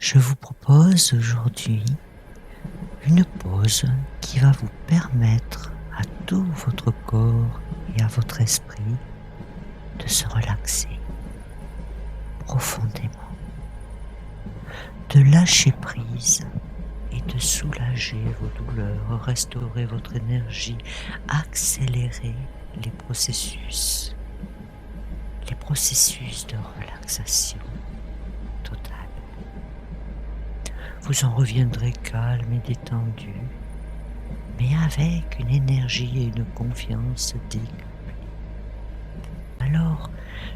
Je vous propose aujourd'hui une pause qui va vous permettre à tout votre corps et à votre esprit de se relaxer profondément, de lâcher prise et de soulager vos douleurs, restaurer votre énergie, accélérer les processus de relaxation totale. Vous en reviendrez calme et détendu, mais avec une énergie et une confiance décuplées. Alors,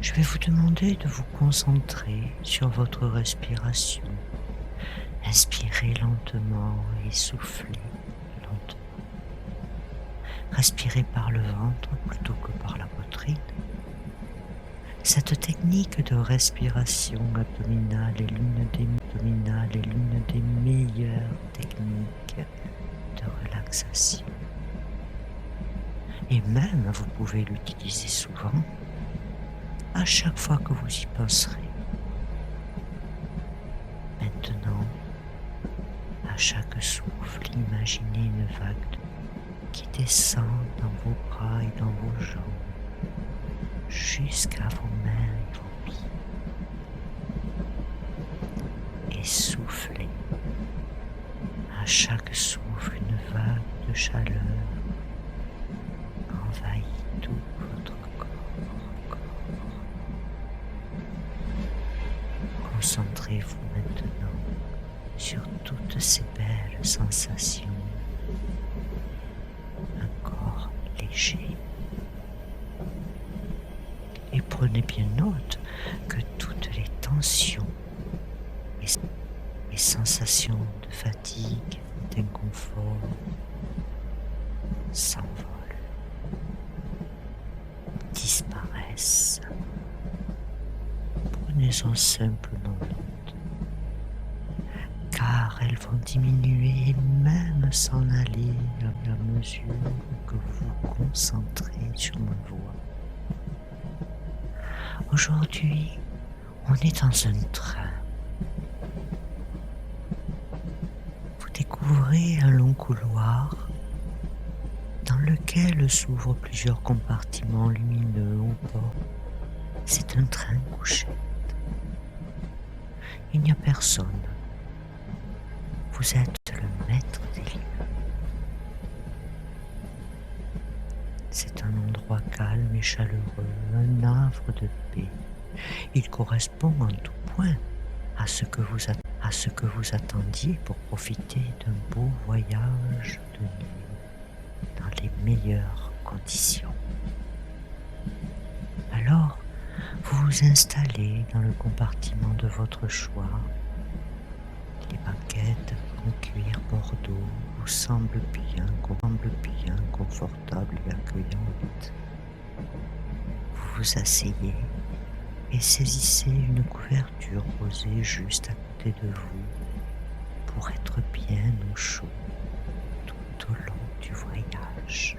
je vais vous demander de vous concentrer sur votre respiration. Inspirez lentement et soufflez lentement. Respirez par le ventre plutôt que par la poitrine. Cette technique de respiration abdominale est l'une des meilleures techniques de relaxation. Et même, vous pouvez l'utiliser souvent, à chaque fois que vous y penserez. Maintenant, à chaque souffle, imaginez une vague qui descend dans vos bras et dans vos jambes, jusqu'à vos mains et vos pieds. Et soufflez. À chaque souffle, une vague de chaleur envahit tout votre corps. Concentrez-vous maintenant sur toutes ces belles sensations. Un corps léger. Et prenez bien note que toutes les tensions, les sensations de fatigue, d'inconfort s'envolent, disparaissent. Prenez-en simplement note, car elles vont diminuer et même s'en aller à mesure que vous vous concentrez sur ma voix. Aujourd'hui, on est dans un train. Vous découvrez un long couloir dans lequel s'ouvrent plusieurs compartiments lumineux au bord. C'est un train couchette. Il n'y a personne. Vous êtes le maître des lieux. C'est un endroit calme et chaleureux, un havre de paix. Il correspond en tout point à ce que vous attendiez pour profiter d'un beau voyage de nuit dans les meilleures conditions. Alors, vous vous installez dans le compartiment de votre choix. Les banquettes en cuir bordeaux vous semblent bien confortables et accueillantes. Vous vous asseyez et saisissez une couverture posée juste à côté de vous pour être bien au chaud tout au long du voyage.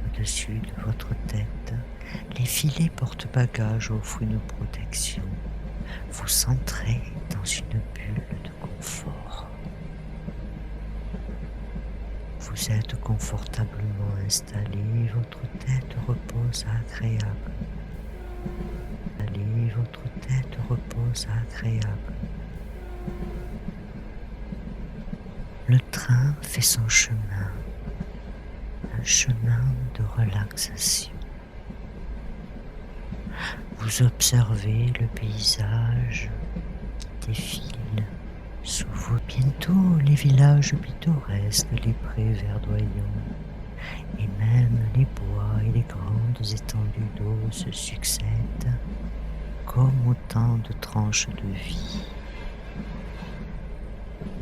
Au-dessus de votre tête, les filets porte-bagages offrent une protection. Vous entrez dans une bulle de confort. Vous êtes confortablement installé et votre tête repose agréable. Le train fait son chemin, un chemin de relaxation. Vous observez le paysage qui défile sous vous. Bientôt, les villages pittoresques, les prés verdoyants, et même les bois et les grandes étendues d'eau se succèdent comme autant de tranches de vie.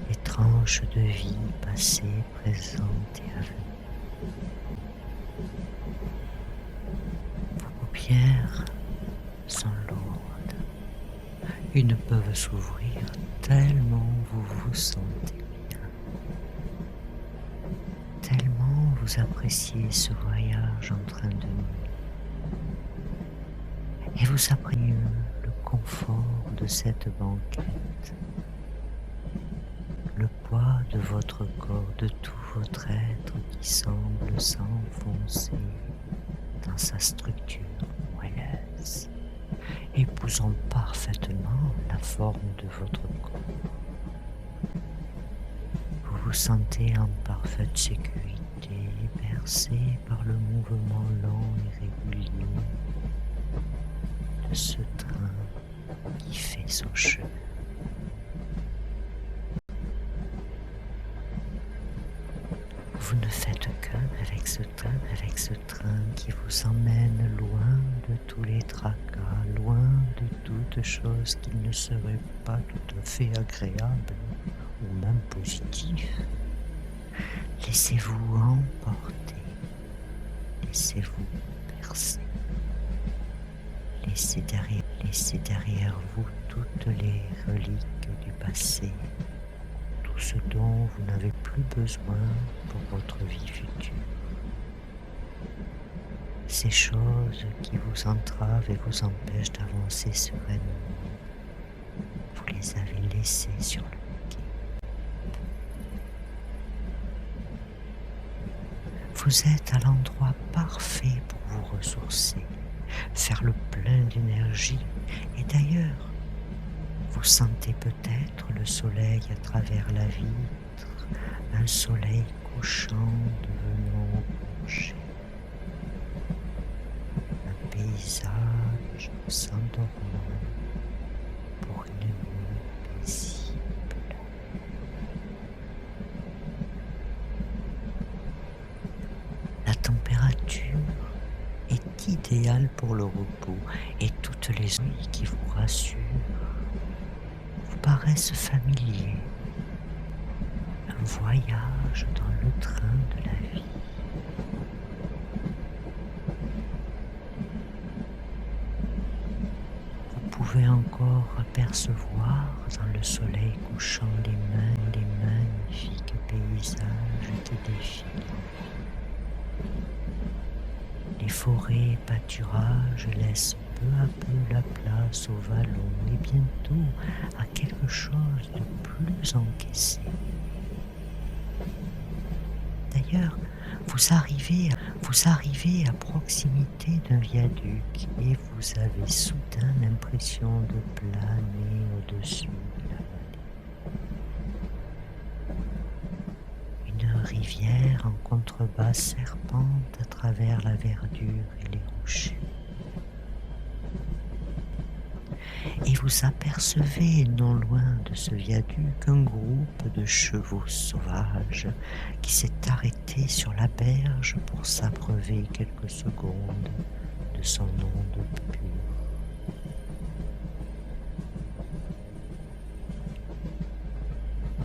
Les tranches de vie passées, présentes et à venir. Vos paupières sont lourdes et ne peuvent s'ouvrir tellement vous vous sentez bien, tellement vous appréciez ce voyage en train de nuit. et vous apprenez le confort de cette banquette, le poids de votre corps, de tout votre être qui semble s'enfoncer dans sa structure moelleuse, épousant parfaitement la forme de votre corps. Vous vous sentez en parfaite sécurité, bercé par le mouvement lent et régulier de ce train qui fait son chemin. Vous ne faites qu'un avec ce train qui vous emmène loin de tous les tracas, loin de toute chose qui ne serait pas tout à fait agréable ou même positif. Laissez-vous emporter, laissez-vous bercer. Laissez derrière vous toutes les reliques du passé, tout ce dont vous n'avez plus besoin pour votre vie future. Ces choses qui vous entravent et vous empêchent d'avancer sereinement, vous les avez laissées sur le quai. Vous êtes à l'endroit parfait pour vous ressourcer, faire le plein d'énergie, et d'ailleurs, vous sentez peut-être le soleil à travers la vitre, un soleil couchant devenant au coucher. Un paysage s'endormant pour une nuit paisible. La température est idéale pour le repos et toutes les nuits qui vous rassurent vous paraissent familiers. Un voyage dans le train de la vie. Vous pouvez encore apercevoir dans le soleil couchant les magnifiques paysages qui défilent. Les forêts et pâturages laissent peu à peu la place aux vallons et bientôt à quelque chose de plus encaissé. D'ailleurs, vous arrivez à proximité d'un viaduc et vous avez soudain l'impression de planer au-dessus de la vallée. Une rivière en contrebas serpente à travers la verdure et les rochers. Et vous apercevez non loin de ce viaduc un groupe de chevaux sauvages qui s'est arrêté sur la berge pour s'abreuver quelques secondes de son onde pure.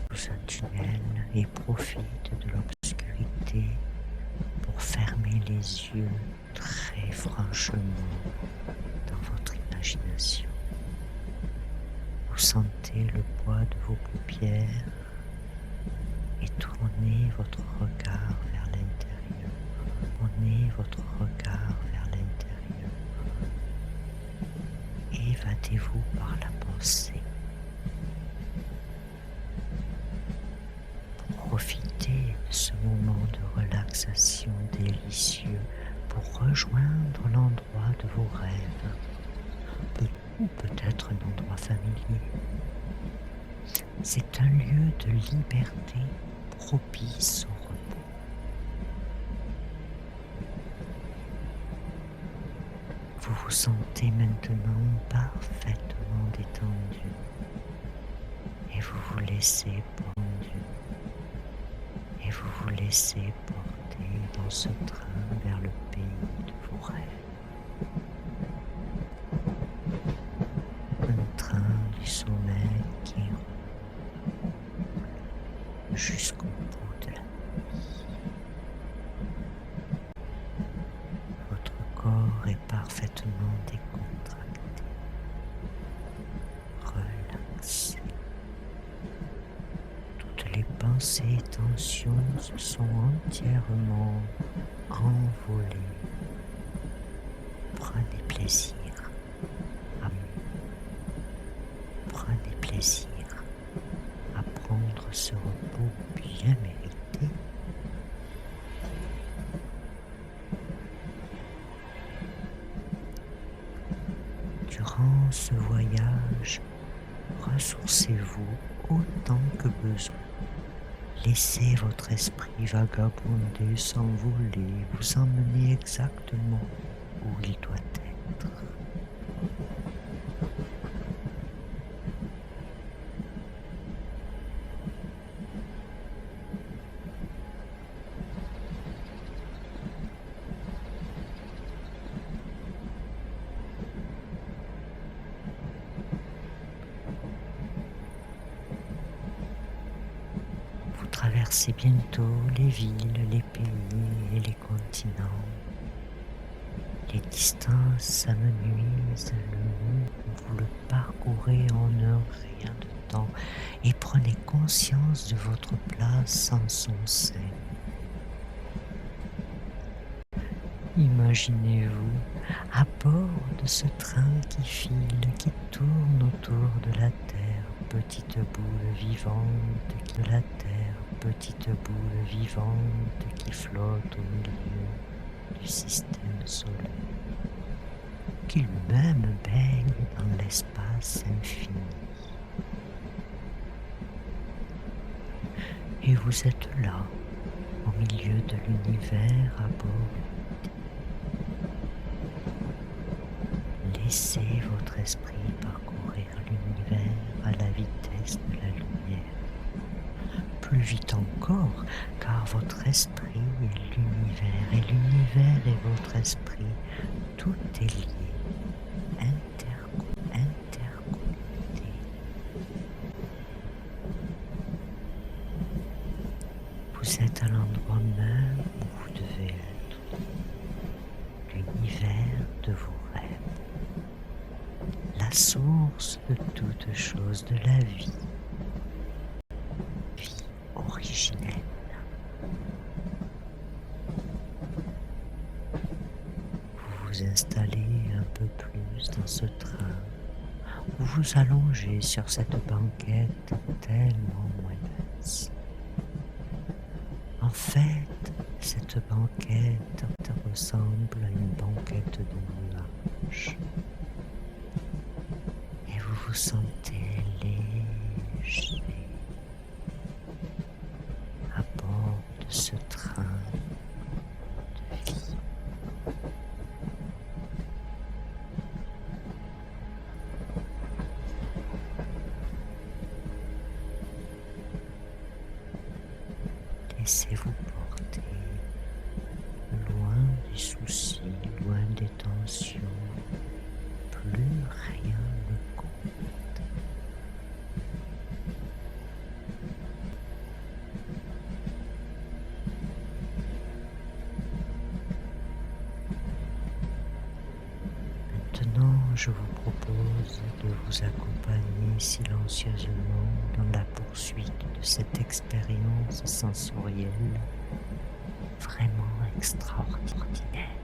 Pousse un tunnel et profite de l'obscurité pour fermer les yeux très franchement dans votre imagination. Vous sentez le poids de vos paupières et tournez votre regard vers l'intérieur. Tournez votre regard vers l'intérieur. Évadez-vous par la pensée. Profitez de ce moment de relaxation délicieux pour rejoindre l'endroit de vos rêves. Ou peut-être un endroit familier. C'est un lieu de liberté propice au repos. Vous vous sentez maintenant parfaitement détendu et vous vous laissez pendu et vous vous laissez porter dans ce train vers le pays de vos rêves. Un train du sommeil qui roule jusqu'au bout de la nuit. Votre corps est parfaitement décontracté, relaxé. Toutes les pensées et tensions se sont entièrement envolées. Prenez plaisir plaisir à prendre ce repos bien mérité. Durant ce voyage, ressourcez-vous autant que besoin. Laissez votre esprit vagabonder, s'envoler, vous emmener exactement où il doit être. Vous traversez bientôt les villes, les pays et les continents. Les distances s'amenuisent, le monde, vous le parcourez en un rien de temps et prenez conscience de votre place en son sein. Imaginez-vous à bord de ce train qui file, qui tourne autour de la Terre, petite boule vivante de la Terre, petite boule vivante qui flotte au milieu du système solaire, qui lui-même baigne dans l'espace infini. Et vous êtes là, au milieu de l'univers à bord. Laissez votre esprit parcourir l'univers à la vitesse de la lumière. Plus vite encore, car votre esprit est l'univers, et l'univers est votre esprit. Tout est lié, interconnecté. Vous êtes à l'endroit même où vous devez être, l'univers de vos rêves. La source de toute chose, de la vie originelle. Vous vous installez un peu plus dans ce train, vous vous allongez sur cette banquette tellement moelleuse. En fait, cette banquette ressemble à une banquette de nuages. Et vous vous sentez léger à bord de ce train de vie. Laissez-vous porter loin des soucis, loin des tensions. Plus rien ne compte. Maintenant, je vous propose de vous accompagner silencieusement dans la poursuite de cette expérience sensorielle vraiment extraordinaire.